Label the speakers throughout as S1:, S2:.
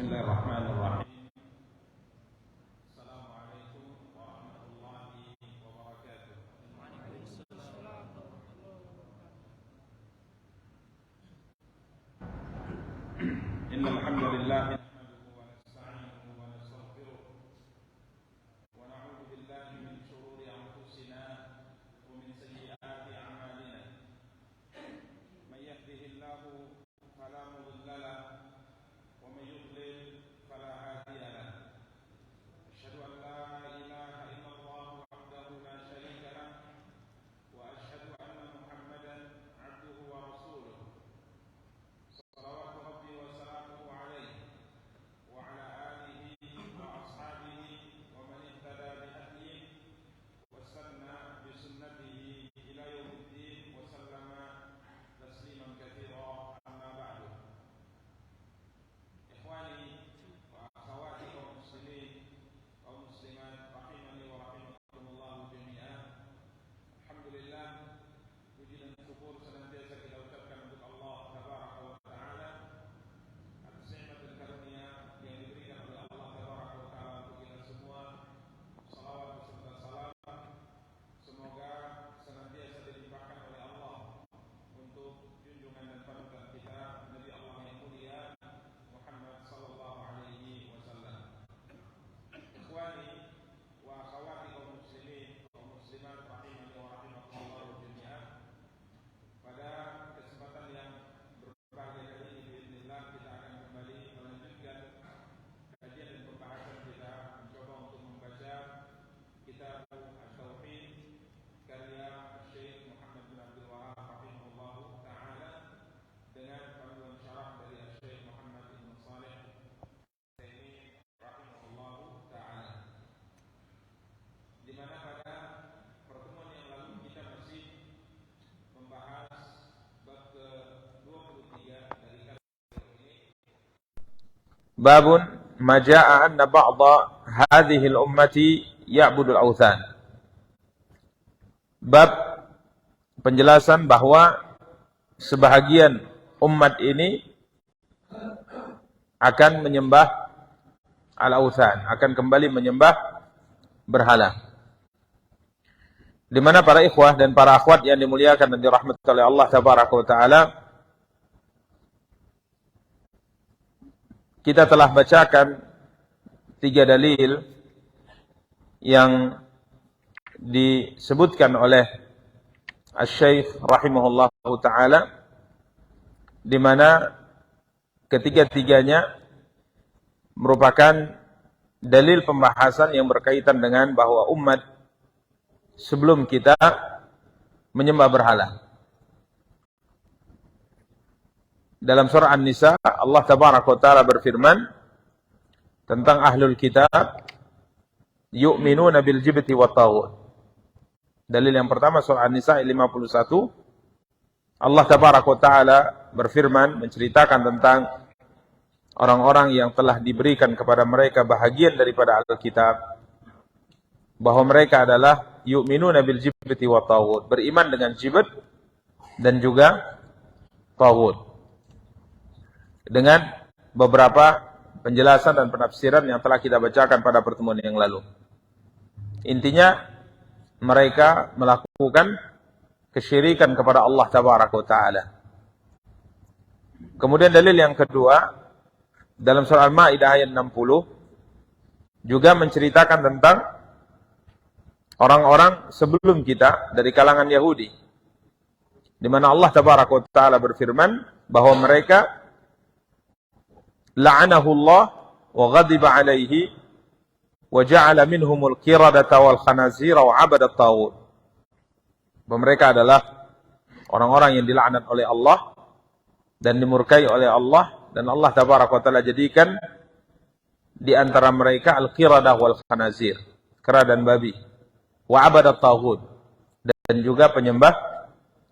S1: Bismillahirrahmanirrahim. Assalamualaikum warahmatullahi wabarakatuh. Innal hamdalillah nahmaduhu wa nasta'inuhu wa nastaghfiruh wa na'udzu billahi min shururi anfusina wa min sayyiati a'malina. May yahdihillahu fala mudilla lahu ومن يضلل فلا هادي له أشهد أن لا إله إلا الله وحده لا شريك له وأشهد أن محمدا عبده ورسوله صلوات ربي وسلامه عليه وعلى آله وأصحابه ومن اهتدى بهديه واستنى بسنته إلى يوم الدين وسلم تسليما كثيرا. أما بعد، إخواني وأخواتي والمسلمين والمسلمات رحمني ورحمكم الله جميعا. Alhamdulillah, puji dan syukur senantiasa kita ucapkan untuk Allah Tabaraka wa Ta'ala atas nikmat dan karunia yang diberikan oleh Allah Tabaraka wa Ta'ala untuk kita semua. Salawat beserta salam semoga senantiasa dilimpahkan oleh Allah untuk junjungan dan panutan kita Nabi Allah yang mulia Muhammad sallallahu alaihi wasallam. Ikhwani wa akhwati kaum muslimin kaum muslimat rahimani wa rahimakumullah jami'an. Pada kesempatan yang berbahagia kali ini bismillah kita akan kembali melanjutkan kajian dan pembahasan kita, mencoba untuk membaca kitab At-Tauhid karya Syekh Muhammad bin Abdul Wahab rahimahullah taala dengan panduan syarah dari Syekh Muhammad bin Shalih Al-Utsaimin rahimahullah taala, di mana pada pertemuan yang lalu kita masih membahas bab ke-23 dari kajian ini. Babun ma jaa'a anna ba'dha hadhihi al-ummati ya'budu al-awthan. Bab penjelasan bahwa sebahagian umat ini akan menyembah al-awthan, akan kembali menyembah berhala. Di mana para ikhwah dan para akhwat yang dimuliakan dan dirahmati oleh Allah Tabaraka wa Ta'ala, kita telah bacakan 3 dalil yang disebutkan oleh Asy-Syaikh rahimahullahu taala, di mana ketiga-tiganya merupakan dalil pembahasan yang berkaitan dengan bahwa umat sebelum kita menyembah berhala. Dalam surah An-Nisa, Allah Tabaraka wa Ta'ala berfirman tentang ahlul kitab, yu'minuna bil jibti wa taghut. Dalil yang pertama surah An-Nisa 51. Allah Tabaraka wa Ta'ala berfirman menceritakan tentang orang-orang yang telah diberikan kepada mereka bahagian daripada Alkitab, bahwa mereka adalah yu'minuna bil jibti wa taghut, beriman dengan jibt dan juga taghut, dengan beberapa penjelasan dan penafsiran yang telah kita bacakan pada pertemuan yang lalu. Intinya mereka melakukan kesyirikan kepada Allah Tabaraka wa Ta'ala. Kemudian dalil yang kedua dalam surah Al-Maidah ayat 60 juga menceritakan tentang orang-orang sebelum kita dari kalangan Yahudi, di mana Allah Tabaraka wa Ta'ala berfirman bahwa mereka la'anahullah wa ghadiba alaihi wa ja'ala minhumul qiradata wal khanazira wa 'abadat taghut. Mereka adalah orang-orang yang dilaknat oleh Allah dan dimurkai oleh Allah, dan Allah Tabaraka wa Ta'ala jadikan di antara mereka al-qiradah wal khanazir, kera dan babi, wa 'abadat taghut, dan juga penyembah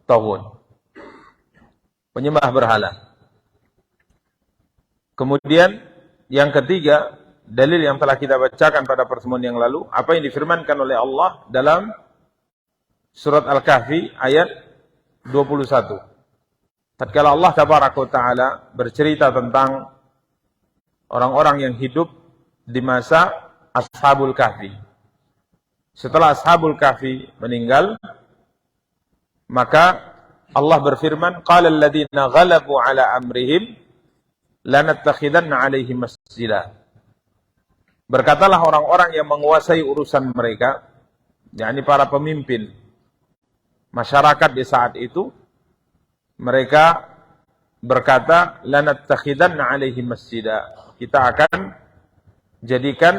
S1: taghut, penyembah berhala. Kemudian yang ketiga, dalil yang telah kita bacakan pada pertemuan yang lalu, apa yang difirmankan oleh Allah dalam surat Al-Kahfi ayat 21. Tatkala Allah Tabaraka wa Ta'ala bercerita tentang orang-orang yang hidup di masa Ashabul Kahfi. Setelah Ashabul Kahfi meninggal, maka Allah berfirman, qala alladziina ghalabu ala amrihim lanattakhidanna 'alaihim masjida. Berkatalah orang-orang yang menguasai urusan mereka, yakni para pemimpin masyarakat di saat itu, mereka berkata, lanattakhidanna 'alaihim masjida. Kita akan jadikan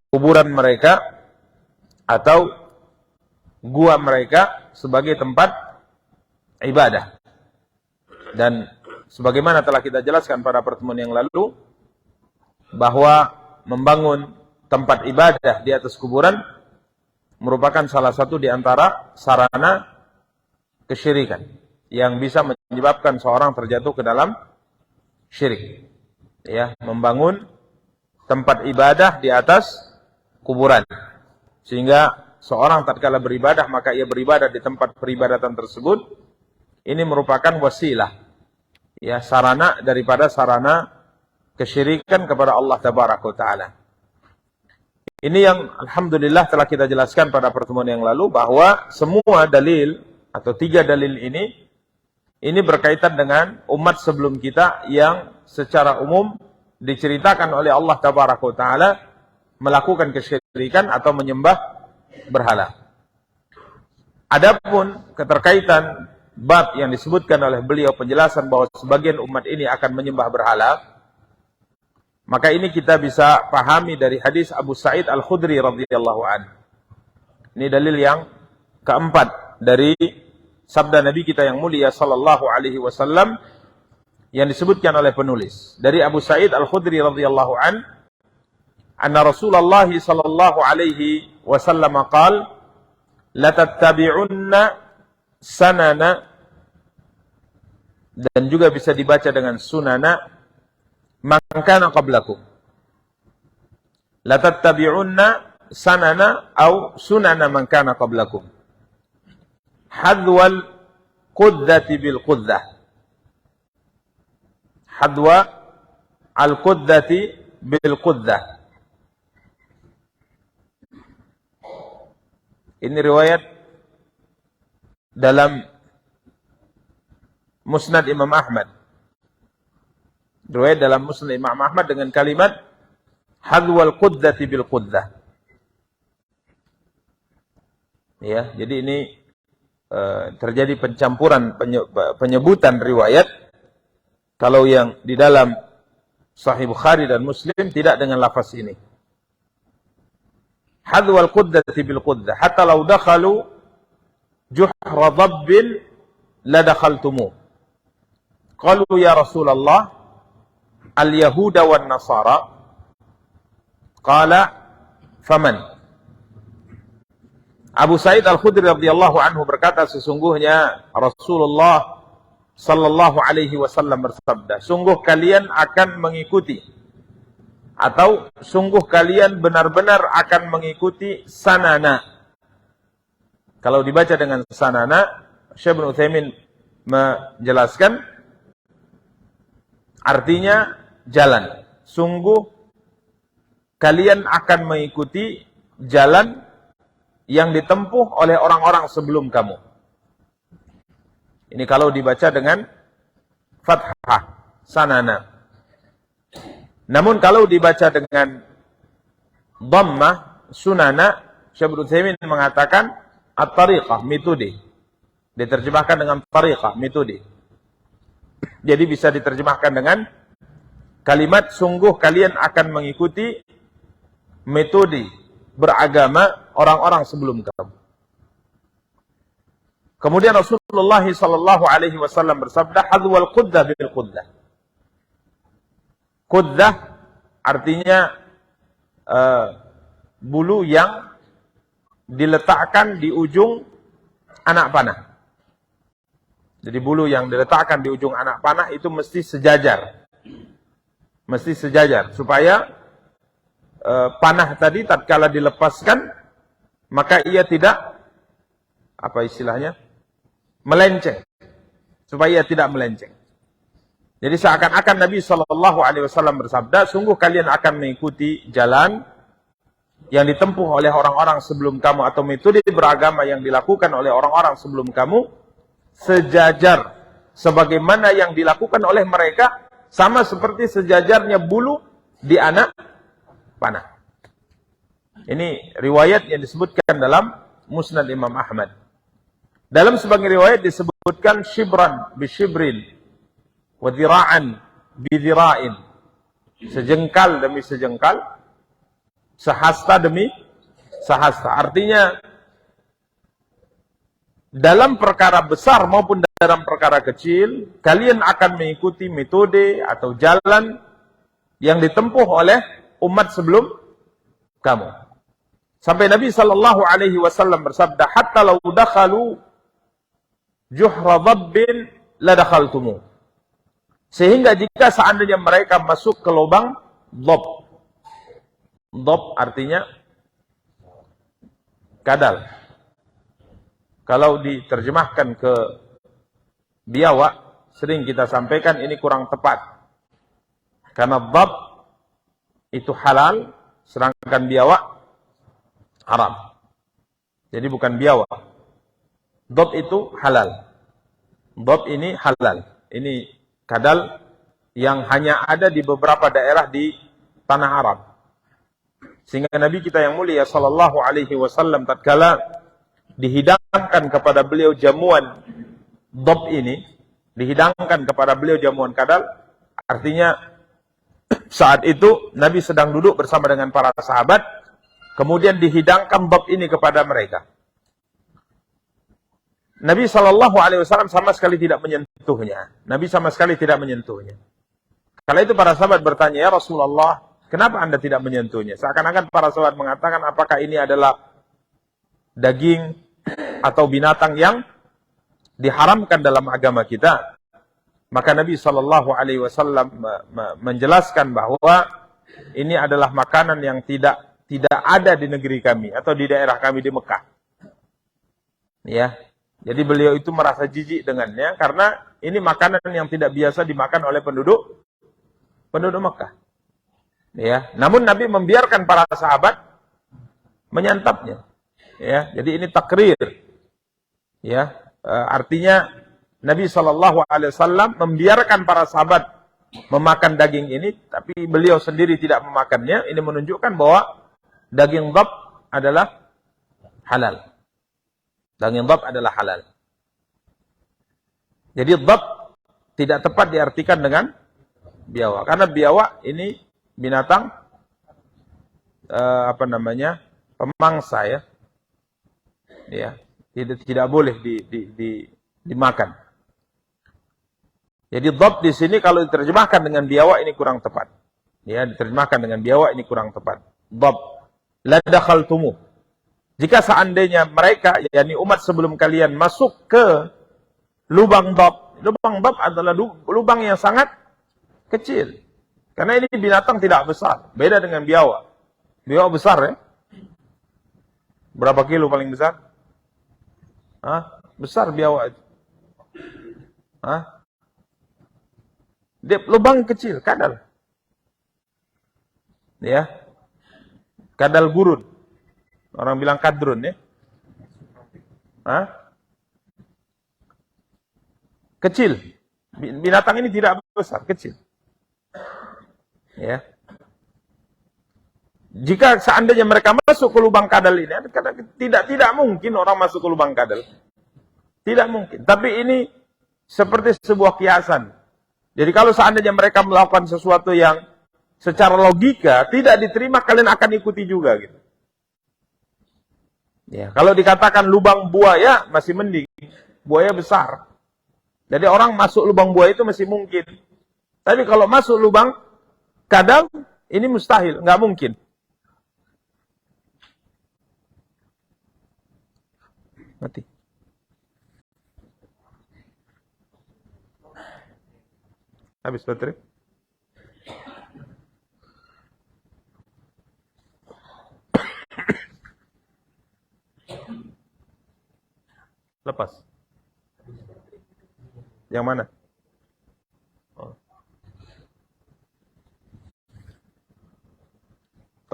S1: kuburan mereka atau gua mereka sebagai tempat ibadah. Dan sebagaimana telah kita jelaskan pada pertemuan yang lalu, bahwa membangun tempat ibadah di atas kuburan merupakan salah satu di antara sarana kesyirikan yang bisa menyebabkan seorang terjatuh ke dalam syirik. Ya, membangun tempat ibadah di atas kuburan. Sehingga seorang tatkala beribadah, maka ia beribadah di tempat peribadatan tersebut. Ini merupakan wasilah, ya, sarana daripada sarana kesyirikan kepada Allah Tabaraka wa Ta'ala. Ini yang alhamdulillah telah kita jelaskan pada pertemuan yang lalu, bahwa semua dalil atau 3 dalil ini berkaitan dengan umat sebelum kita yang secara umum diceritakan oleh Allah Tabaraka wa Ta'ala melakukan kesyirikan atau menyembah berhala. Adapun keterkaitan bab yang disebutkan oleh beliau, penjelasan bahwa sebagian umat ini akan menyembah berhala, maka ini kita bisa pahami dari hadis Abu Sa'id Al-Khudri radhiyallahu anhu. Ini dalil yang keempat dari sabda Nabi kita yang mulia sallallahu alaihi wasallam yang disebutkan oleh penulis. Dari Abu Sa'id Al-Khudri radhiyallahu anhu, anna Rasulullah sallallahu alaihi wasallam qala, la tattabi'unna sanana, dan juga bisa dibaca dengan sunana, man kana qablakum. La tattabi'unna sanana au sunana man kana qablakum. Hadwal quddati bil quddah. Hadwa al quddati bil quddah. Ini riwayat dalam Musnad Imam Ahmad. Riwayat dalam Musnad Imam Ahmad dengan kalimat hadwal quddati bil quddah. Ya, jadi ini terjadi pencampuran penyebutan riwayat. Kalau yang di dalam Sahih Bukhari dan Muslim tidak dengan lafaz ini. Hadwal quddati bil quddah, hatta law dakhalu juhra dhabbin la dakhaltumu. Qalu ya Rasulullah al-yahuda wan nasara. Qala faman. Abu Sa'id Al-Khudri radhiyallahu anhu berkata, sesungguhnya Rasulullah sallallahu alaihi wasallam bersabda, sungguh kalian akan mengikuti, atau sungguh kalian benar-benar akan mengikuti sanana. Kalau dibaca dengan sanana, Syekh Ibnu Utsaimin menjelaskan artinya jalan. Sungguh kalian akan mengikuti jalan yang ditempuh oleh orang-orang sebelum kamu. Ini kalau dibaca dengan fathah, sanana. Namun kalau dibaca dengan dhammah, sunana, Syekh Ibnu Utsaimin mengatakan at-tariqah, metode. Diterjemahkan dengan tariqah, metode. Jadi bisa diterjemahkan dengan kalimat sungguh kalian akan mengikuti metode beragama orang-orang sebelum kamu. Kemudian Rasulullah sallallahu alaihi wasallam bersabda, hadwal quddah bil quddah. Quddah artinya bulu yang diletakkan di ujung anak panah. Jadi bulu yang diletakkan di ujung anak panah itu mesti sejajar. Mesti sejajar supaya panah tadi tatkala dilepaskan maka ia tidak, apa istilahnya, melenceng. Supaya ia tidak melenceng.
S2: Jadi seakan-akan Nabi Shallallahu Alaihi Wasallam bersabda, sungguh kalian akan mengikuti jalan yang ditempuh oleh orang-orang sebelum kamu, atau metode beragama yang dilakukan oleh orang-orang sebelum kamu, sejajar sebagaimana yang dilakukan oleh mereka, sama seperti sejajarnya bulu di anak panah. Ini riwayat yang disebutkan dalam Musnad Imam Ahmad. Dalam sebagian riwayat disebutkan shibran bi shibrin wa dhira'an bi dhira'in. Sejengkal demi sejengkal, sehasta demi sehasta. Artinya dalam perkara besar maupun dalam perkara kecil, kalian akan mengikuti metode atau jalan yang ditempuh oleh umat sebelum kamu. Sampai Nabi sallallahu alaihi wasallam bersabda, hatta law dakhalu juhra dhabbin la dakhaltumu. Sehingga jika seandainya mereka masuk ke lubang dhab. Dhab artinya kadal. Kalau diterjemahkan ke biawak, sering kita sampaikan ini kurang tepat. Karena dhab itu halal, sedangkan biawak haram. Jadi bukan biawak. Dhab itu halal. Dhab ini halal. Ini kadal yang hanya ada di beberapa daerah di tanah Arab. Sehingga Nabi kita yang mulia sallallahu alaihi wasallam tatkala dihidangkan kepada beliau jamuan dhab ini, dihidangkan kepada beliau jamuan kadal, artinya saat itu Nabi sedang duduk bersama dengan para sahabat, kemudian dihidangkan dhab ini kepada mereka. Nabi sallallahu alaihi wasallam sama sekali tidak menyentuhnya. Nabi sama sekali tidak menyentuhnya. Kala itu para sahabat bertanya, "Ya Rasulullah, kenapa Anda tidak menyentuhnya?" Seakan-akan para sahabat mengatakan, apakah ini adalah daging atau binatang yang diharamkan dalam agama kita? Maka Nabi sallallahu alaihi wasallam menjelaskan bahwa ini adalah makanan yang tidak ada di negeri kami atau di daerah kami di Mekah. Ya. Jadi beliau itu merasa jijik dengannya karena ini makanan yang tidak biasa dimakan oleh penduduk Mekah. Ya, namun Nabi membiarkan para sahabat menyantapnya. Ya, jadi ini takrir. Ya, artinya Nabi Shallallahu Alaihi Wasallam membiarkan para sahabat memakan daging ini, tapi beliau sendiri tidak memakannya. Ini menunjukkan bahwa daging dhab adalah halal. Daging dhab adalah halal. Jadi dhab tidak tepat diartikan dengan biawak, karena biawak ini binatang pemangsa ya. Ya, tidak boleh dimakan. Jadi dhab di sini kalau diterjemahkan dengan biawak ini kurang tepat. Ya, diterjemahkan dengan biawak ini kurang tepat. Dhab la dakhaltumu. Jika seandainya mereka, yakni umat sebelum kalian masuk ke lubang dhab. Lubang dhab adalah lubang yang sangat kecil. Karena ini binatang tidak besar. Beda dengan biawak. Biawak besar ya. Berapa kilo paling besar? Besar biawak itu. Dia lubang kecil, kadal. Ya. Kadal gurun. Orang bilang kadrun ya. Kecil. Binatang ini tidak besar, kecil. Ya. Jika seandainya mereka masuk ke lubang kadal ini, tidak mungkin orang masuk ke lubang kadal. Tidak mungkin. Tapi ini seperti sebuah kiasan. Jadi kalau seandainya mereka melakukan sesuatu yang secara logika tidak diterima, kalian akan ikuti juga gitu. Ya, kalau dikatakan lubang buaya masih mending. Buaya besar. Jadi orang masuk lubang buaya itu masih mungkin. Tapi kalau masuk lubang kadal, ini mustahil, nggak mungkin. Mati. Habis baterai. Lepas. Yang mana? Oh.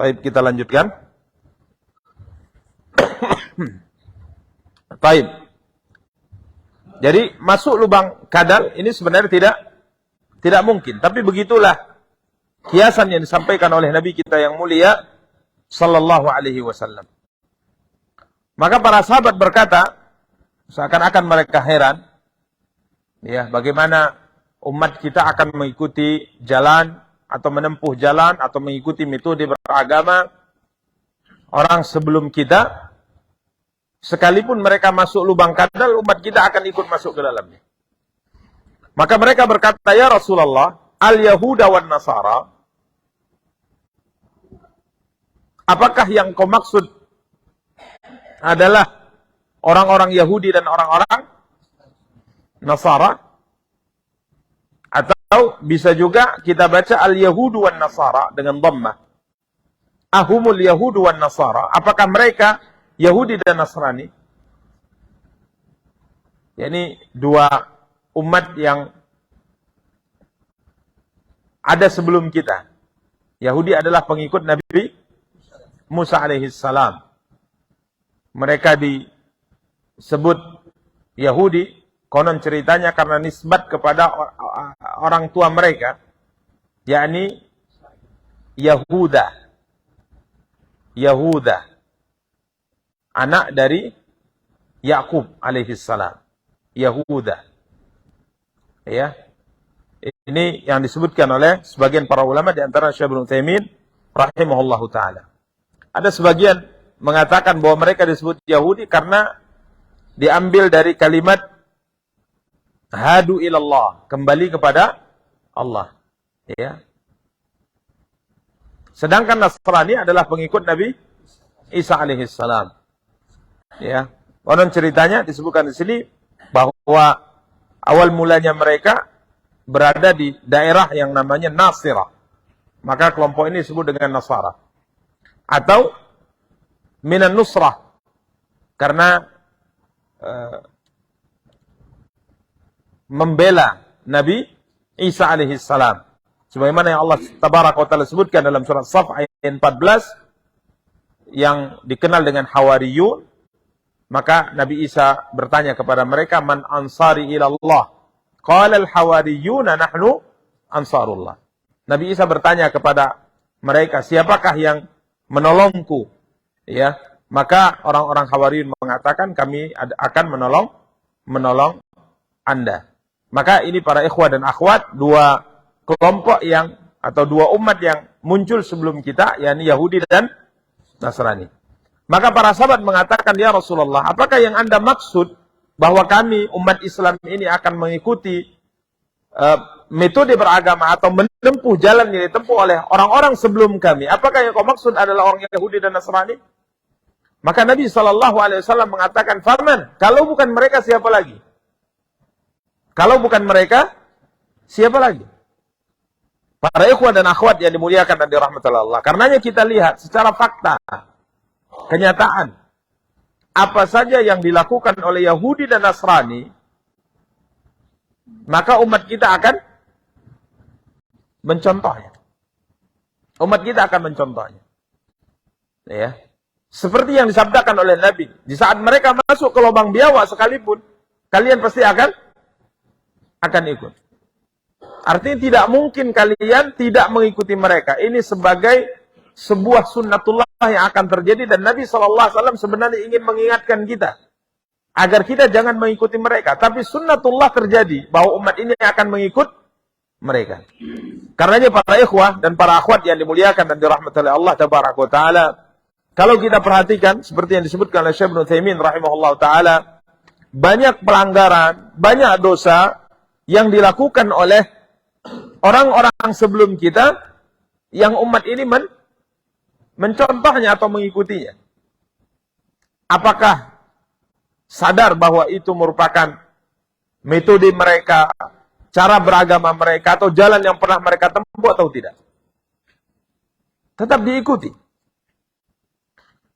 S2: Baik, kita lanjutkan. Baik. Jadi masuk lubang kadal ini sebenarnya tidak mungkin. Tapi begitulah kiasan yang disampaikan oleh Nabi kita yang mulia sallallahu alaihi wasallam. Maka para sahabat berkata, seakan-akan mereka heran, ya, bagaimana umat kita akan mengikuti jalan atau menempuh jalan atau mengikuti metode beragama orang sebelum kita, sekalipun mereka masuk lubang kadal, umat kita akan ikut masuk ke dalamnya. Maka mereka berkata, ya Rasulullah, al-Yahuda wan Nasara, apakah yang kau maksud adalah orang-orang Yahudi dan orang-orang Nasara? Atau bisa juga kita baca al-Yahudu wan Nasara dengan dhammah. Ahumul Yahudu wan Nasara, apakah mereka Yahudi dan Nasrani? Yani dua umat yang ada sebelum kita. Yahudi adalah pengikut Nabi Musa alaihi salam. Mereka disebut Yahudi, konon ceritanya karena nisbat kepada orang tua mereka, yakni Yahuda, anak dari Yakub alaihi salam. Yahuda. Ya. Ini yang disebutkan oleh sebagian para ulama di antara Syekh Ibnu Utsaimin rahimahullahu taala. Ada sebagian mengatakan bahwa mereka disebut Yahudi karena diambil dari kalimat hadu ilallah, kembali kepada Allah. Ya. Sedangkan Nasrani adalah pengikut Nabi Isa alaihi salam. Ya. Konon ceritanya disebutkan di sini bahwa awal mulanya mereka berada di daerah yang namanya Nasirah. Maka kelompok ini disebut dengan Nasara. Atau Minan Nusrah. Karena membela Nabi Isa alaihi salam. Sebagaimana yang Allah tabaraka wa ta'ala sebutkan dalam surat Shaf ayat 14 yang dikenal dengan Hawariyun. Maka Nabi Isa bertanya kepada mereka, man ansari ilallah? Qala al-hawariyuna nahnu ansarullah. Nabi Isa bertanya kepada mereka, siapakah yang menolongku? Ya, maka orang-orang Hawariyun mengatakan, kami akan menolong Anda. Maka ini para ikhwah dan akhwat, dua kelompok yang atau dua umat yang muncul sebelum kita, yakni Yahudi dan Nasrani. Maka para sahabat mengatakan, ya Rasulullah, apakah yang Anda maksud bahwa kami umat Islam ini akan mengikuti metode beragama atau menempuh jalan yang ditempuh oleh orang-orang sebelum kami? Apakah yang kau maksud adalah orang Yahudi dan Nasrani? Maka Nabi SAW mengatakan, Faman, kalau bukan mereka siapa lagi? Kalau bukan mereka, siapa lagi? Para ikhwan dan akhwat yang dimuliakan dan dirahmati Allah. Karenanya kita lihat secara fakta, kenyataan, apa saja yang dilakukan oleh Yahudi dan Nasrani, maka umat kita akan mencontohnya. Umat kita akan mencontohnya. Ya. Seperti yang disabdakan oleh Nabi. Di saat mereka masuk ke lubang biawak sekalipun, kalian pasti akan ikut. Artinya tidak mungkin kalian tidak mengikuti mereka. Ini sebagai sebuah sunnatullah yang akan terjadi, dan Nabi SAW sebenarnya ingin mengingatkan kita agar kita jangan mengikuti mereka. Tapi sunnatullah terjadi bahwa umat ini akan mengikut mereka. Karenanya para ikhwah dan para akhwat yang dimuliakan dan dirahmati oleh Allah tabaraka wa taala, kalau kita perhatikan seperti yang disebutkan oleh Syekh Ibnu Utsaimin rahimahullah taala, banyak pelanggaran, banyak dosa yang dilakukan oleh orang-orang sebelum kita yang umat ini mencontohnya atau mengikutinya. Apakah sadar bahwa itu merupakan metode mereka, cara beragama mereka, atau jalan yang pernah mereka tempuh atau tidak? Tetap diikuti.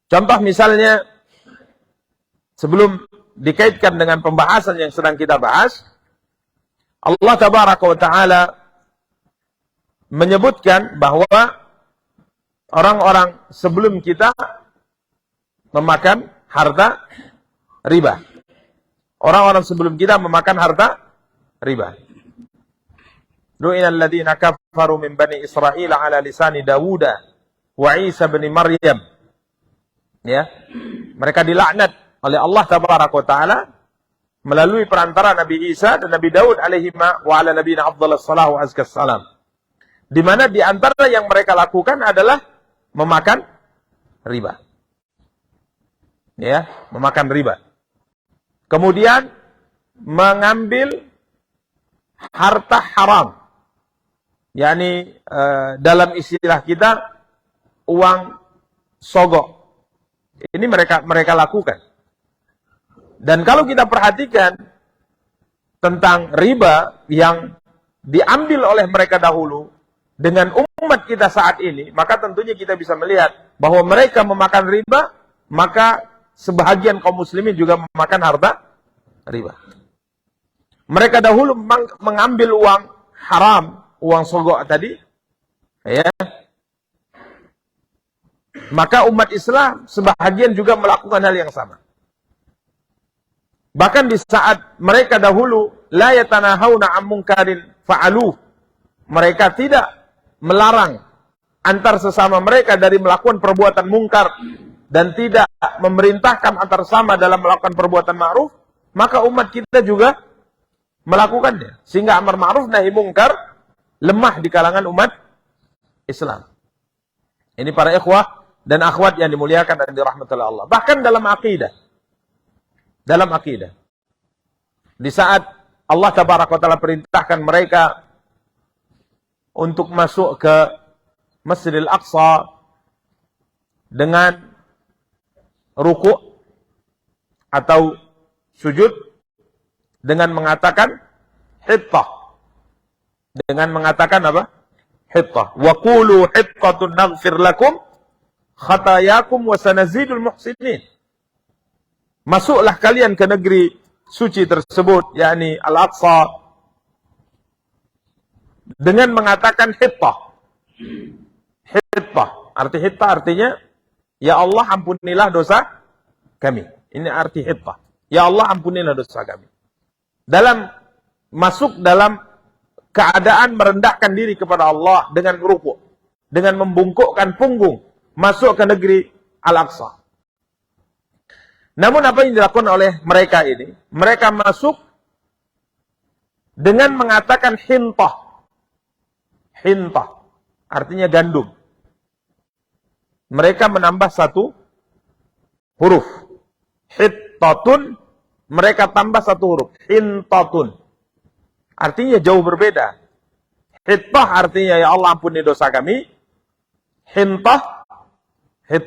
S2: Contoh misalnya, sebelum dikaitkan dengan pembahasan yang sedang kita bahas, Allah tabaraka wa ta'ala menyebutkan bahwa orang-orang sebelum kita memakan harta riba. Orang-orang sebelum kita memakan harta riba. Lu'inal ladzina kafaru min bani Israil ala lisani Dawud wa Isa bin Maryam. Ya. Mereka dilaknat oleh Allah tabaraka wa taala melalui perantara Nabi Isa dan Nabi Daud alaihima wa ala nabiyina afdhalus salahu azkas salam. Di mana di antara yang mereka lakukan adalah memakan riba. Ya, memakan riba. Kemudian mengambil harta haram. yakni dalam istilah kita uang sogok. Ini mereka lakukan. Dan kalau kita perhatikan tentang riba yang diambil oleh mereka dahulu dengan umat kita saat ini, maka tentunya kita bisa melihat bahwa mereka memakan riba, maka sebahagian kaum muslimin juga memakan harta riba. Mereka dahulu mengambil uang haram, uang sogok tadi, ya. Maka umat Islam sebahagian juga melakukan hal yang sama. Bahkan di saat mereka dahulu la yatanahawna 'an munkarin fa'alu, mereka tidak melarang antar sesama mereka dari melakukan perbuatan mungkar dan tidak memerintahkan antar sama dalam melakukan perbuatan ma'ruf, maka umat kita juga melakukannya. Sehingga amar ma'ruf nahi mungkar lemah di kalangan umat Islam. Ini para ikhwah dan akhwat yang dimuliakan dan dirahmati Allah. Bahkan dalam akidah. Di saat Allah tabaraka wa taala perintahkan mereka untuk masuk ke Masjidil Aqsa dengan ruku' atau sujud dengan mengatakan hittah. Dengan mengatakan apa? Hittah. Wa qulu hittatun naghfir lakum khatayakum wa sanazidul muhsinin. Masuklah kalian ke negeri suci tersebut, yakni Al-Aqsa, dengan mengatakan hittah. Hittah. Arti hittah artinya, ya Allah ampunilah dosa kami. Ini arti hittah. Ya Allah ampunilah dosa kami. Masuk dalam keadaan merendahkan diri kepada Allah dengan rukuk, dengan membungkukkan punggung, masuk ke negeri Al-Aqsa. Namun apa yang dilakukan oleh mereka ini? Mereka masuk dengan mengatakan hintah. Hintah artinya gandum. Mereka menambah satu huruf. Hittatun, mereka tambah satu huruf. Hintatun. Artinya jauh berbeda. Hittah artinya ya Allah ampuni dosa kami. Hintah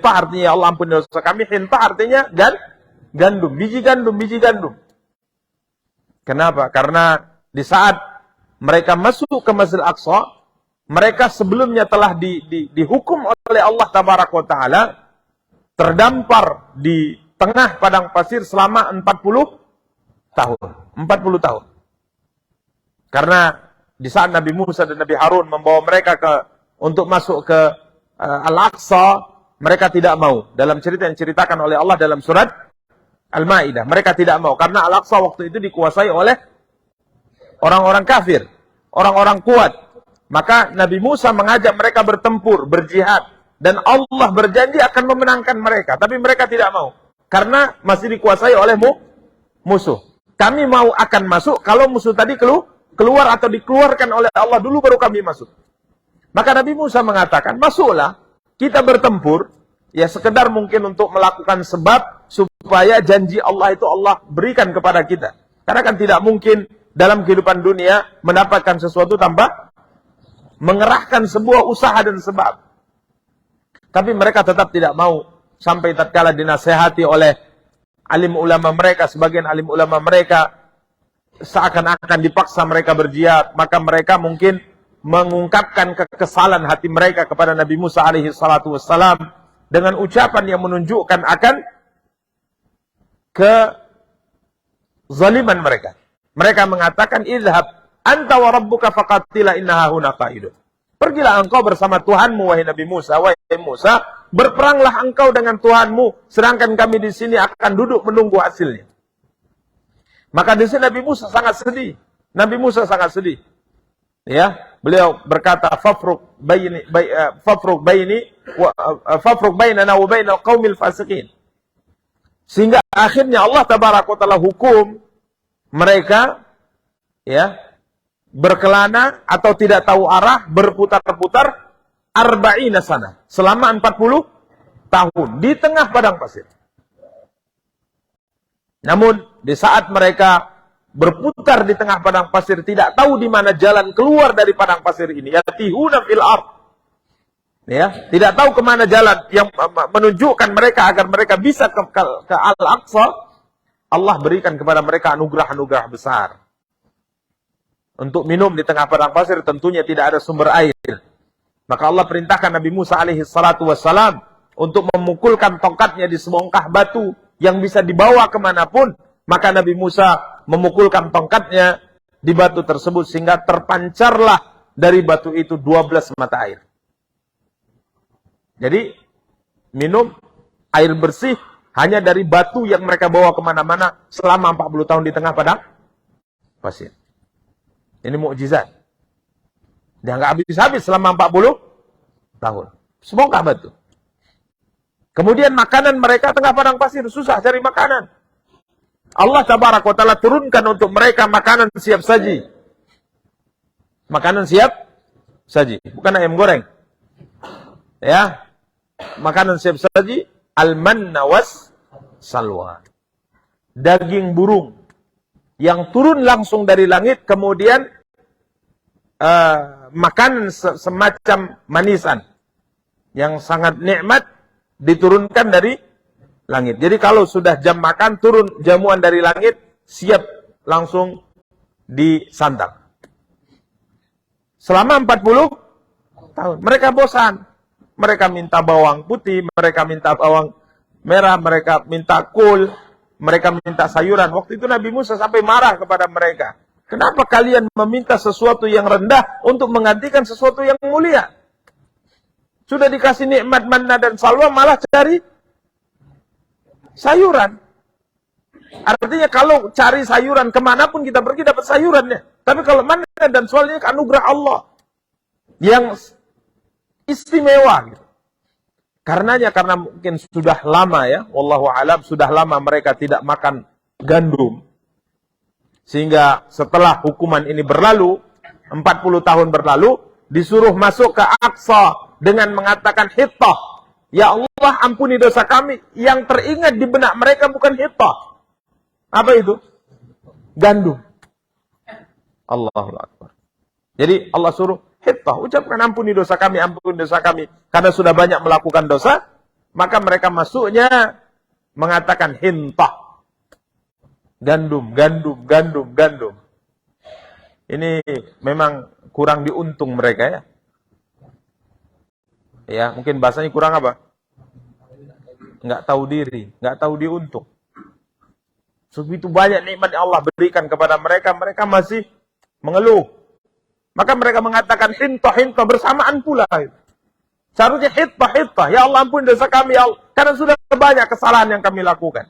S2: artinya ya Allah ampuni dosa kami. Hintah artinya gandum, biji gandum. Kenapa? Karena di saat mereka masuk ke Masjid Al-Aqsa, mereka sebelumnya telah dihukum oleh Allah tabaraka wa taala terdampar di tengah padang pasir selama 40 tahun. 40 tahun. Karena di saat Nabi Musa dan Nabi Harun membawa mereka untuk masuk ke Al-Aqsa, mereka tidak mau. Dalam cerita yang diceritakan oleh Allah dalam surat Al-Ma'idah, mereka tidak mau karena Al-Aqsa waktu itu dikuasai oleh orang-orang kafir, orang-orang kuat. Maka Nabi Musa mengajak mereka bertempur, berjihad, dan Allah berjanji akan memenangkan mereka, tapi mereka tidak mau karena masih dikuasai oleh musuh. Kami mau akan masuk kalau musuh tadi keluar atau dikeluarkan oleh Allah dulu baru kami masuk. Maka Nabi Musa mengatakan, masuklah, kita bertempur, ya sekedar mungkin untuk melakukan sebab supaya janji Allah itu Allah berikan kepada kita. Karena kan tidak mungkin dalam kehidupan dunia mendapatkan sesuatu tanpa mengerahkan sebuah usaha dan sebab. Tapi mereka tetap tidak mau, sampai tatkala dinasehati oleh alim ulama mereka, sebagian alim ulama mereka seakan-akan dipaksa mereka berjihad, maka mereka mungkin mengungkapkan kekesalan hati mereka kepada Nabi Musa alaihi salatu wassalam dengan ucapan yang menunjukkan akan kezaliman mereka. Mereka mengatakan, "Idhhab anta wa rabbuka faqatila innaha huna qa'idun." Pergilah engkau bersama Tuhanmu, wahai Nabi Musa. Wahai Musa, berperanglah engkau dengan Tuhanmu, sedangkan kami di sini akan duduk menunggu hasilnya. Maka di sini Nabi Musa sangat sedih. Nabi Musa sangat sedih. Ya, beliau berkata, fafruq bainana wa bainal qaumil fasiqin. Sehingga akhirnya Allah tabaraka wa taala hukum mereka, ya, berkelana atau tidak tahu arah, berputar-putar arba'ina sana, selama 40 tahun di tengah padang pasir. Namun di saat mereka berputar di tengah padang pasir, tidak tahu di mana jalan keluar dari padang pasir ini, yatihuna fil ard, ya, tidak tahu kemana jalan yang menunjukkan mereka agar mereka bisa ke Al-Aqsa. Allah berikan kepada mereka anugerah-anugerah besar. Untuk minum di tengah padang pasir tentunya tidak ada sumber air. Maka Allah perintahkan Nabi Musa alaihi salatu wassalam untuk memukulkan tongkatnya di sebongkah batu yang bisa dibawa kemanapun. Maka Nabi Musa memukulkan tongkatnya di batu tersebut sehingga terpancarlah dari batu itu 12 mata air. Jadi minum air bersih hanya dari batu yang mereka bawa kemana-mana selama 40 tahun di tengah padang pasir. Ini mukjizat. Dia nggak habis-habis selama 40 tahun. Sebongkah batu. Kemudian makanan mereka tengah padang pasir, susah cari makanan. Allah tabaraka wa taala turunkan untuk mereka makanan siap saji. Makanan siap saji, bukan ayam goreng. Ya. Makanan siap saji, al-manna was salwa. Daging burung yang turun langsung dari langit, kemudian makanan semacam manisan yang sangat nikmat diturunkan dari langit. Jadi kalau sudah jam makan, turun jamuan dari langit, siap langsung disantap. Selama 40 tahun. Mereka bosan. Mereka minta bawang putih, mereka minta bawang merah, mereka minta kol, mereka minta sayuran. Waktu itu Nabi Musa sampai marah kepada mereka. Kenapa kalian meminta sesuatu yang rendah untuk menggantikan sesuatu yang mulia? Sudah dikasih nikmat manna dan salwa, malah cari sayuran. Artinya kalau cari sayuran kemanapun kita pergi dapat sayurannya. Tapi kalau manna dan salwa ini anugerah Allah yang istimewa. Gitu. Karena mungkin sudah lama ya, wallahu alam, sudah lama mereka tidak makan gandum. Sehingga setelah hukuman ini berlalu, 40 tahun berlalu, disuruh masuk ke Aqsa dengan mengatakan hittah. Ya Allah, ampuni dosa kami. Yang teringat di benak mereka bukan hittah. Apa itu? Gandum. Allahu Akbar. Jadi Allah suruh hittah, ucapkan ampuni dosa kami, ampuni dosa kami. Karena sudah banyak melakukan dosa, maka mereka masuknya mengatakan hintah. Gandum, gandum, gandum, gandum. Ini memang kurang diuntung mereka ya. Ya, mungkin bahasanya kurang apa? Nggak tahu diri, nggak tahu diuntung. Sebegitu banyak nikmat yang Allah berikan kepada mereka, mereka masih mengeluh. Maka mereka mengatakan hintah, hintah, bersamaan pula. Seharusnya hittah, hittah. Ya Allah, ampun dosa kami, ya Allah. Karena sudah banyak kesalahan yang kami lakukan.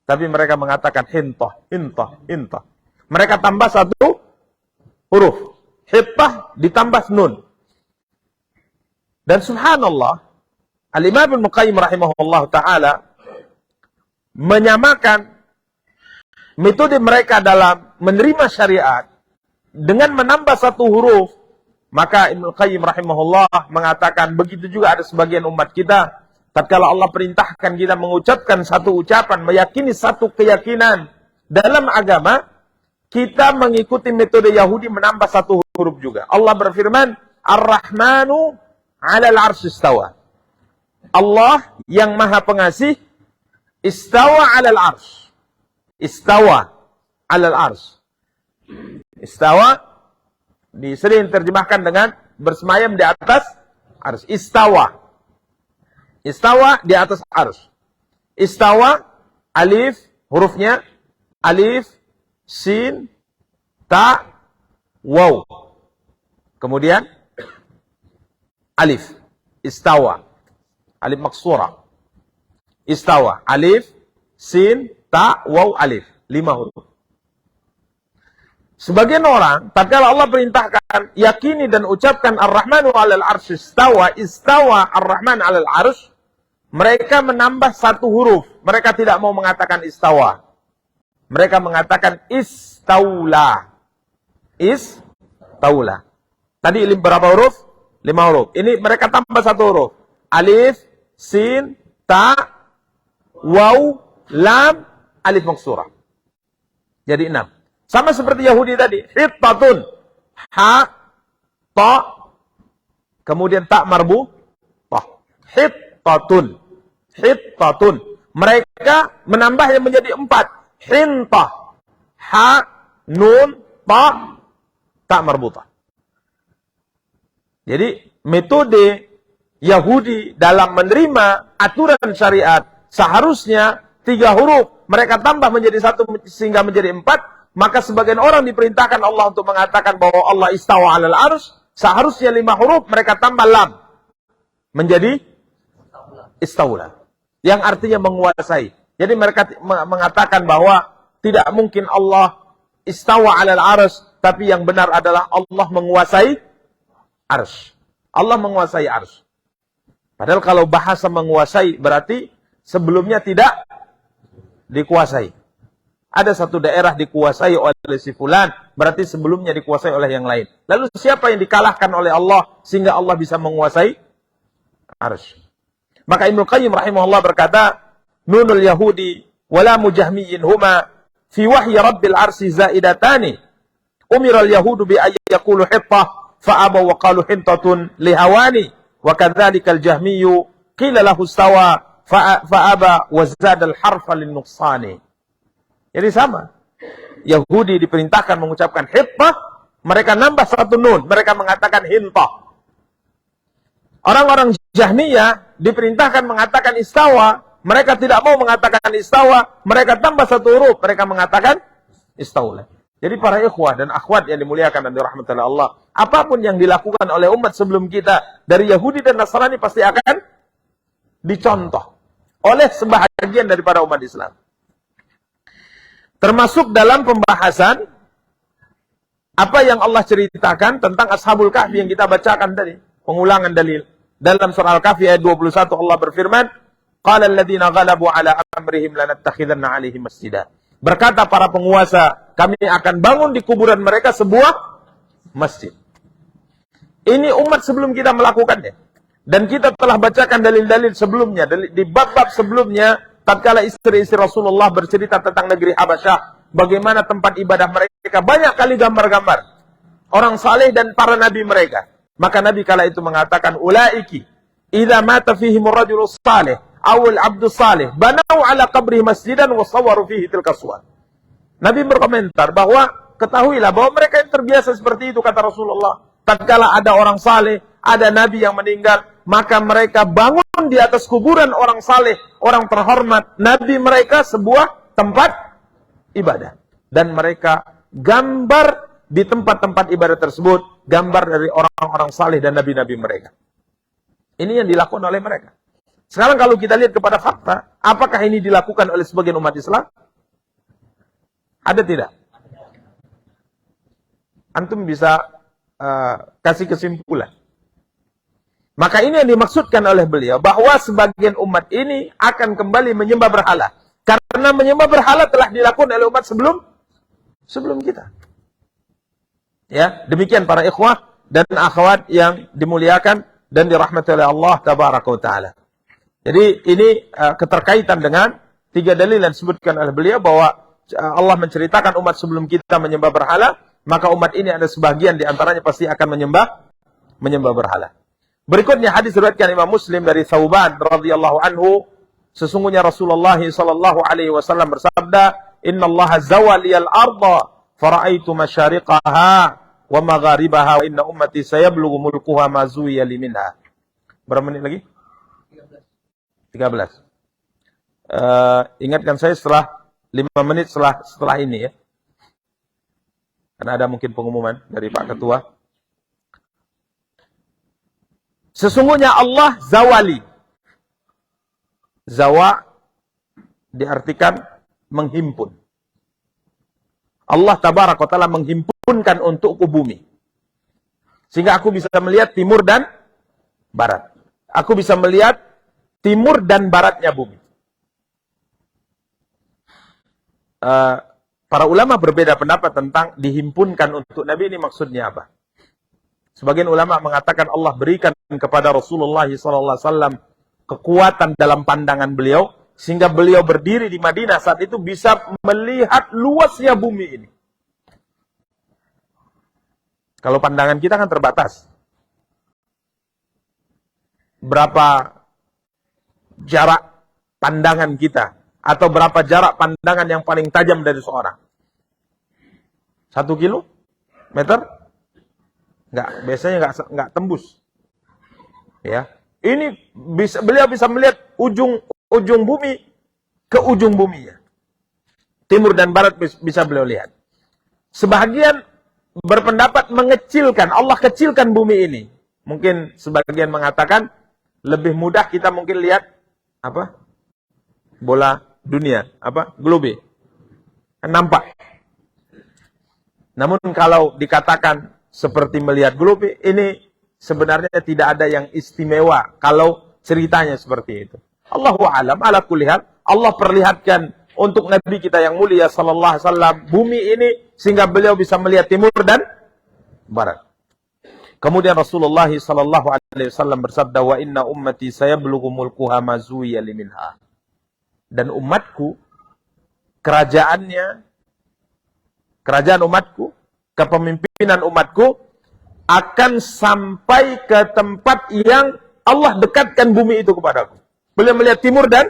S2: Tapi mereka mengatakan hintah, hintah, hintah. Mereka tambah satu huruf. Hittah ditambah nun. Dan subhanallah, Al-Imam Ibnu Qayyim rahimahullah ta'ala menyamakan metode mereka dalam menerima syariat dengan menambah satu huruf. Maka Ibnu Qayyim rahimahullah mengatakan begitu juga ada sebagian umat kita. Tatkala Allah perintahkan kita mengucapkan satu ucapan, meyakini satu keyakinan dalam agama, kita mengikuti metode Yahudi menambah satu huruf juga. Allah berfirman, Ar-Rahmanu 'alal 'arsy istawa. Allah yang Maha Pengasih istawa 'alal 'arsy. Istawa 'alal 'arsy. Istawa sering diterjemahkan dengan bersemayam di atas arsy. Istawa. Istawa di atas arsy. Istawa, alif, hurufnya alif, sin, ta, waw. kemudian alif, istawa, alif maksura, istawa, alif, sin, ta, waw, alif, 5 huruf. Sebagian orang, tatkala Allah perintahkan, yakini dan ucapkan Ar-Rahmanu 'alal 'arsy istawa, istawa Ar-Rahman 'alal 'arsy, mereka menambah 1 huruf. Mereka tidak mau mengatakan istawa. Mereka mengatakan istaula. Istaula. Tadi berapa huruf? 5 huruf. Ini mereka tambah 1 huruf. Alif, sin, ta, waw, lam, alif maksura. Jadi 6. Sama seperti Yahudi tadi. Hittatun. Ha, ta, kemudian ta marbu, ta. Hittatun. Hittatun. Mereka menambahnya menjadi 4. Hintah. Ha, nun, ta, ta marbutah. Jadi metode Yahudi dalam menerima aturan syariat seharusnya 3 huruf. Mereka tambah menjadi 1 sehingga menjadi 4. Maka sebagian orang diperintahkan Allah untuk mengatakan bahwa Allah istawa 'alal 'arsy, seharusnya 5 huruf mereka tambah lam menjadi istaula, yang artinya menguasai. Jadi mereka mengatakan bahwa tidak mungkin Allah istawa 'alal 'arsy, tapi yang benar adalah Allah menguasai arsy. Allah menguasai arsy. Padahal kalau bahasa menguasai berarti sebelumnya tidak dikuasai. Ada satu daerah dikuasai oleh si fulan, berarti sebelumnya dikuasai oleh yang lain. Lalu siapa yang dikalahkan oleh Allah sehingga Allah bisa menguasai arsy? Maka Ibnu Qayyim rahimahullah berkata, nunul yahudi wala mujahmiyin huma fi wahyi rabbil arsy zaidatani. Umiral yahudu bi ayyakulu hittah fa'abaw wa qalu hintatun lihawani. Wa kadzalikal jahmiyu qila lahu istawa fa'aba wa zada al-harfa lin-nuqsani. Jadi sama. Yahudi diperintahkan mengucapkan hittah, mereka nambah 1 nun, mereka mengatakan hintah. Orang-orang Jahmiyah diperintahkan mengatakan istawa, mereka tidak mau mengatakan istawa, mereka tambah 1 huruf, mereka mengatakan istaula. Jadi para ikhwah dan akhwat yang dimuliakan dan dirahmati Allah, apapun yang dilakukan oleh umat sebelum kita dari Yahudi dan Nasrani pasti akan dicontoh oleh sebahagian daripada umat Islam. Termasuk dalam pembahasan apa yang Allah ceritakan tentang Ashabul Kahfi yang kita bacakan tadi. Pengulangan dalil. Dalam surah Al-Kahfi ayat 21 Allah berfirman, Qala alladhina ghalabu ala amrihim lanattakhidanna 'alaihim masjida. Berkata para penguasa, kami akan bangun di kuburan mereka sebuah masjid. Ini umat sebelum kita melakukannya. Dan kita telah bacakan dalil-dalil sebelumnya. Di bab-bab sebelumnya, tatkala istri-istri Rasulullah bercerita tentang negeri Habasyah, bagaimana tempat ibadah mereka, banyak kali gambar-gambar orang saleh dan para nabi mereka. Maka Nabi kala itu mengatakan, ulaiki idza mata fihim ar-rajulu salih aw al-'abdu salih banau ala qabri masjidan wa sawwaru fihi tilka suwar. Nabi berkomentar bahwa ketahuilah bahwa mereka yang terbiasa seperti itu, kata Rasulullah. Tatkala ada orang saleh, ada nabi yang meninggal, maka mereka bangun di atas kuburan orang saleh, orang terhormat, nabi mereka sebuah tempat ibadah. Dan mereka gambar di tempat-tempat ibadah tersebut, gambar dari orang-orang saleh dan nabi-nabi mereka. Ini yang dilakukan oleh mereka. Sekarang kalau kita lihat kepada fakta, apakah ini dilakukan oleh sebagian umat Islam? Ada tidak? Antum bisa kasih kesimpulan. Maka ini yang dimaksudkan oleh beliau, bahwa sebagian umat ini akan kembali menyembah berhala. Karena menyembah berhala telah dilakukan oleh umat sebelum kita. Ya, demikian para ikhwah dan akhwat yang dimuliakan dan dirahmati oleh Allah tabaraka wa taala. Jadi ini keterkaitan dengan 3 dalil yang disebutkan oleh beliau bahwa Allah menceritakan umat sebelum kita menyembah berhala, maka umat ini ada sebagian di antaranya pasti akan menyembah berhala. Berikutnya hadis riwayatkan Imam Muslim dari Thauban radhiyallahu anhu, sesungguhnya Rasulullah sallallahu alaihi wasallam bersabda, "Innallaha zawaliyal arda fara'aitu masyariqaha wa magharibaha wa inna ummati sayablughu mulkuha ma zuwiya li minha." Berapa menit lagi? 13. Ingatkan saya setelah 5 menit setelah ini ya. Karena ada mungkin pengumuman dari Pak Ketua. Sesungguhnya Allah zawali. Zawa diartikan menghimpun. Allah tabaraka wa ta'ala menghimpunkan untukku bumi. Sehingga aku bisa melihat timur dan barat. Aku bisa melihat timur dan baratnya bumi. Para ulama berbeda pendapat tentang dihimpunkan untuk Nabi ini maksudnya apa. Sebagian ulama mengatakan Allah berikan kepada Rasulullah SAW kekuatan dalam pandangan beliau, sehingga beliau berdiri di Madinah saat itu bisa melihat luasnya bumi ini. Kalau pandangan kita kan terbatas. Berapa jarak pandangan kita? Atau berapa jarak pandangan yang paling tajam dari seorang? 1 kilometer? Enggak, biasanya enggak tembus. Ya. Ini beliau bisa melihat ujung bumi ke ujung buminya. Timur dan barat bisa beliau lihat. Sebagian berpendapat mengecilkan, Allah kecilkan bumi ini. Mungkin sebagian mengatakan lebih mudah kita mungkin lihat apa? Bola dunia, apa? Globe. Nampak. Namun kalau dikatakan seperti melihat globe, ini sebenarnya tidak ada yang istimewa kalau ceritanya seperti itu. Allahu a'lam, ala kulli hal, Allah perlihatkan untuk Nabi kita yang mulia sallallahu alaihi wasallam bumi ini sehingga beliau bisa melihat timur dan barat. Kemudian Rasulullah sallallahu alaihi wasallam bersabda, "Wa inna ummati sayablughu mulkuha ma zuwiya liminha." Dan umatku, kerajaan umatku, kepemimpinan umatku akan sampai ke tempat yang Allah dekatkan bumi itu kepadaku. Beliau melihat timur dan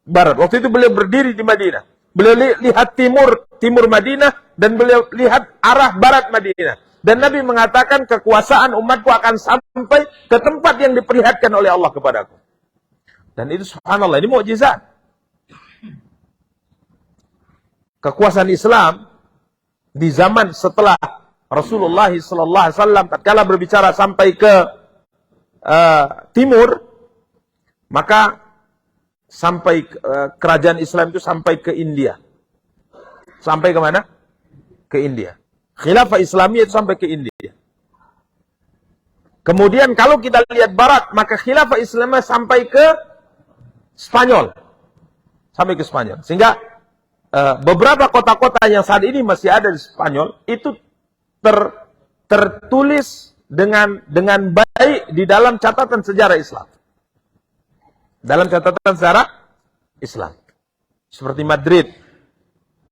S2: barat. Waktu itu beliau berdiri di Madinah. Beliau lihat timur Madinah dan beliau lihat arah barat Madinah. Dan Nabi mengatakan kekuasaan umatku akan sampai ke tempat yang diperlihatkan oleh Allah kepadaku. Dan itu subhanallah, ini mukjizat. Kekuasaan Islam di zaman setelah Rasulullah SAW tatkala berbicara sampai ke timur, maka sampai kerajaan Islam itu sampai ke India. Sampai ke mana? Ke India. Khilafah Islamiyah itu sampai ke India. Kemudian kalau kita lihat barat, maka khilafah Islamiyah sampai ke Spanyol. Sampai ke Spanyol. Sehingga beberapa kota-kota yang saat ini masih ada di Spanyol itu tertulis dengan baik di dalam catatan sejarah Islam. Dalam catatan sejarah Islam. Seperti Madrid.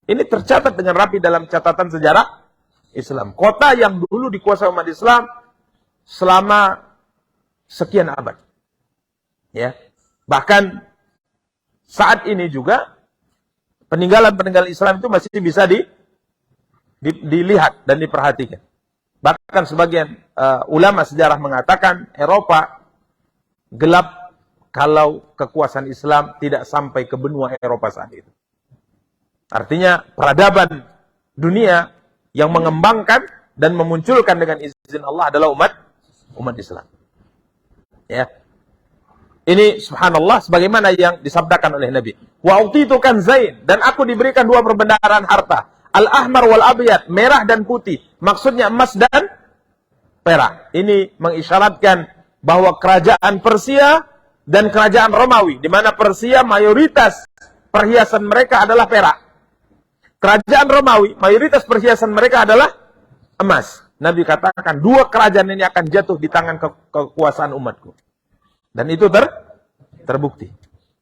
S2: Ini tercatat dengan rapi dalam catatan sejarah Islam. Kota yang dulu dikuasai umat Islam selama sekian abad. Ya. Bahkan saat ini juga peninggalan-peninggalan Islam itu masih bisa dilihat dan diperhatikan. Bahkan sebagian ulama sejarah mengatakan Eropa gelap kalau kekuasaan Islam tidak sampai ke benua Eropa saat itu. Artinya peradaban dunia yang mengembangkan dan memunculkan dengan izin Allah adalah umat Islam. Ya. Ini subhanallah sebagaimana yang disabdakan oleh Nabi. Wa utitu kanzain, dan aku diberikan 2 perbendaharaan harta. Al-ahmar wal abyad, merah dan putih. Maksudnya emas dan perak. Ini mengisyaratkan bahwa kerajaan Persia dan kerajaan Romawi, di mana Persia mayoritas perhiasan mereka adalah perak. Kerajaan Romawi, mayoritas perhiasan mereka adalah emas. Nabi katakan 2 kerajaan ini akan jatuh di tangan kekuasaan umatku. Dan itu terbukti.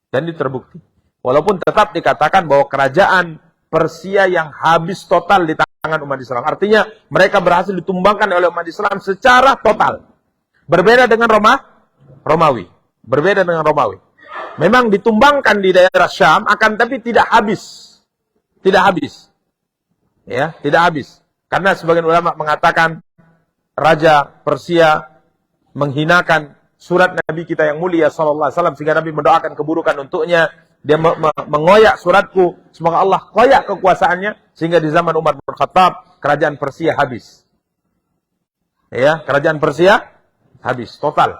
S2: Dan itu terbukti. Walaupun tetap dikatakan bahwa kerajaan Persia yang habis total di tangan umat Islam. Artinya mereka berhasil ditumbangkan oleh umat Islam secara total. Berbeda dengan Romawi. Berbeda dengan Romawi. Memang ditumbangkan di daerah Syam, akan tapi tidak habis. Tidak habis. Ya, tidak habis. Karena sebagian ulama mengatakan Raja Persia menghinakan surat Nabi kita yang mulia sallallahu alaihi wasallam, sehingga Nabi mendoakan keburukan untuknya. Dia mengoyak suratku, semoga Allah koyak kekuasaannya, sehingga di zaman Umar bin Khattab kerajaan Persia habis. Ya, kerajaan Persia habis total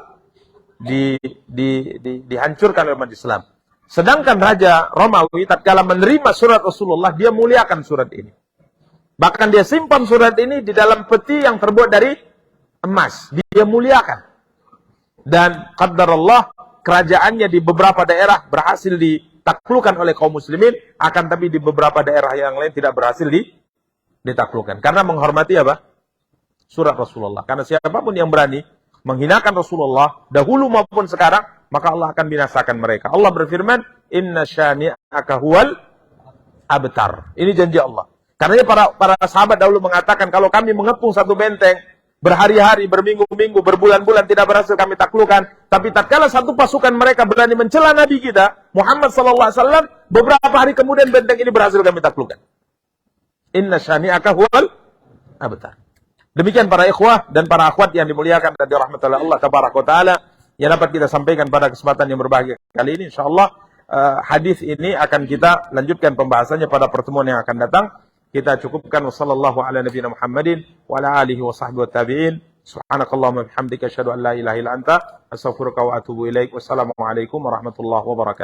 S2: dihancurkan oleh umat Islam. Sedangkan Raja Romawi tatkala menerima surat Rasulullah, dia muliakan surat ini. Bahkan dia simpan surat ini di dalam peti yang terbuat dari emas. Dia muliakan. Dan qadarullah, kerajaannya di beberapa daerah berhasil ditaklukkan oleh kaum muslimin, akan tapi di beberapa daerah yang lain tidak berhasil ditaklukkan. Karena menghormati apa? Surat Rasulullah. Karena siapapun yang berani menghinakan Rasulullah, dahulu maupun sekarang, maka Allah akan binasakan mereka. Allah berfirman, inna syani'aka huwal abtar. Ini janji Allah. Karena para sahabat dahulu mengatakan, kalau kami mengepung satu benteng, berhari-hari, berminggu-minggu, berbulan-bulan tidak berhasil kami taklukkan. Tapi tatkala satu pasukan mereka berani mencela Nabi kita, Muhammad SAW, beberapa hari kemudian benteng ini berhasil kami taklukkan. Inna syani'aka huwal abtar. Demikian para ikhwah dan para akhwat yang dimuliakan dan dirahmati oleh Allah tabaraka wa taala, yang dapat kita sampaikan pada kesempatan yang berbahagia kali ini. Insyaallah hadis ini akan kita lanjutkan pembahasannya pada pertemuan yang akan datang. Kita cukupkan. Wassallallahu ala nabiyina Muhammadin wa ala alihi wa sahbihi wa tabi'in. Subhanakallahumma bihamdika asyhadu an la ilaha illa anta astaghfiruka wa atubu ilaik. Wassalamualaikum warahmatullahi wabarakatuh.